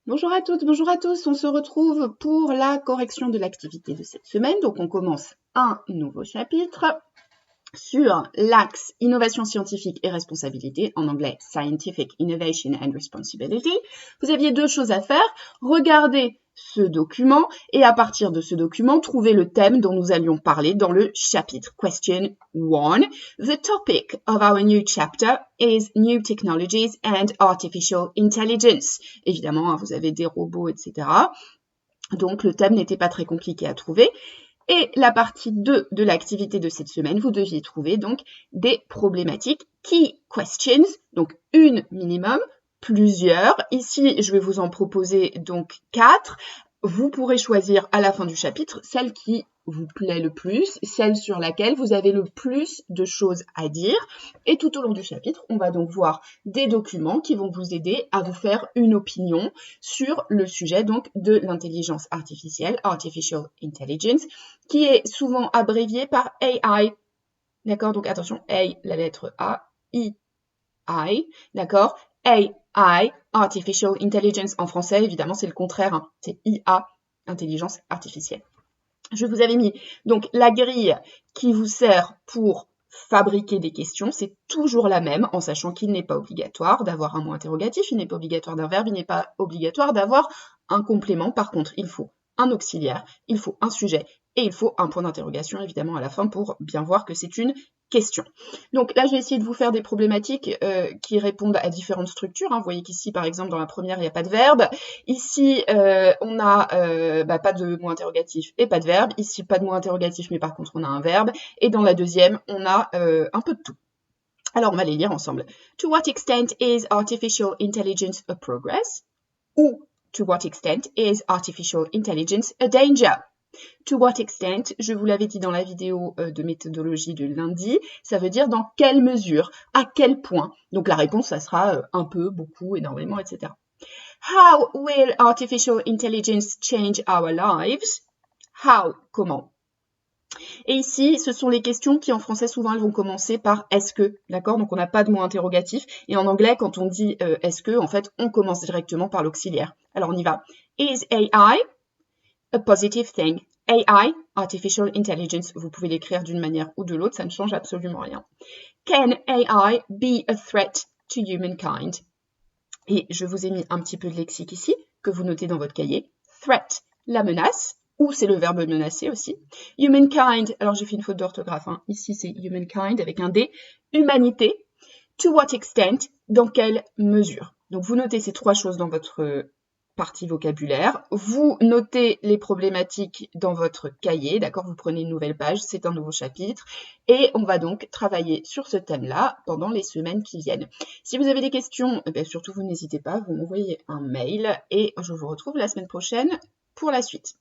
Bonjour à toutes, bonjour à tous. On se retrouve pour la correction de l'activité de cette semaine. Donc, on commence un nouveau chapitre sur l'axe innovation scientifique et responsabilité, en anglais Scientific Innovation and Responsibility. Vous aviez deux choses à faire. Regardez ce document et à partir de ce document, trouver le thème dont nous allions parler dans le chapitre. Question 1. The topic of our new chapter is New Technologies and Artificial Intelligence. Évidemment, vous avez des robots, etc. Donc, le thème n'était pas très compliqué à trouver. Et la partie 2 de l'activité de cette semaine, vous deviez trouver donc des problématiques key questions, donc une minimum, plusieurs. Ici, je vais vous en proposer donc 4. Vous pourrez choisir à la fin du chapitre celle qui vous plaît le plus, celle sur laquelle vous avez le plus de choses à dire. Et tout au long du chapitre, on va donc voir des documents qui vont vous aider à vous faire une opinion sur le sujet donc de l'intelligence artificielle, Artificial Intelligence, qui est souvent abrévié par AI. D'accord? Donc attention, A, la lettre A, I, d'accord? AI, Artificial Intelligence. En français, évidemment, c'est le contraire, hein. C'est IA, intelligence artificielle. Je vous avais mis donc la grille qui vous sert pour fabriquer des questions, c'est toujours la même, en sachant qu'il n'est pas obligatoire d'avoir un mot interrogatif, il n'est pas obligatoire d'un verbe, il n'est pas obligatoire d'avoir un complément. Par contre, il faut un auxiliaire, il faut un sujet et il faut un point d'interrogation, évidemment, à la fin pour bien voir que c'est une question. Donc là, je vais essayer de vous faire des problématiques qui répondent à différentes structures. Vous voyez qu'ici, par exemple, dans la première, il n'y a pas de verbe. Ici, on a pas de mot interrogatif et pas de verbe. Ici, pas de mot interrogatif, mais par contre, on a un verbe. Et dans la deuxième, on a un peu de tout. Alors, on va les lire ensemble. To what extent is artificial intelligence a progress? Ou to what extent is artificial intelligence a danger? To what extent, je vous l'avais dit dans la vidéo de méthodologie de lundi, ça veut dire dans quelle mesure, à quel point. Donc la réponse, ça sera un peu, beaucoup, énormément, etc. How will artificial intelligence change our lives? How, comment? Et ici, ce sont les questions qui en français, souvent, elles vont commencer par est-ce que, d'accord? Donc on n'a pas de mot interrogatif. Et en anglais, quand on dit est-ce que, en fait, on commence directement par l'auxiliaire. Alors on y va. Is AI a positive thing? AI, Artificial Intelligence, vous pouvez l'écrire d'une manière ou de l'autre, ça ne change absolument rien. Can AI be a threat to humankind? Et je vous ai mis un petit peu de lexique ici, que vous notez dans votre cahier. Threat, la menace, ou c'est le verbe menacer aussi. Humankind, alors j'ai fait une faute d'orthographe, hein. Ici c'est humankind avec un D. Humanité. To what extent, dans quelle mesure? Donc vous notez ces trois choses dans votre partie vocabulaire. Vous notez les problématiques dans votre cahier, d'accord? Vous prenez une nouvelle page, c'est un nouveau chapitre. Et on va donc travailler sur ce thème-là pendant les semaines qui viennent. Si vous avez des questions, surtout vous n'hésitez pas, vous m'envoyez un mail et je vous retrouve la semaine prochaine pour la suite.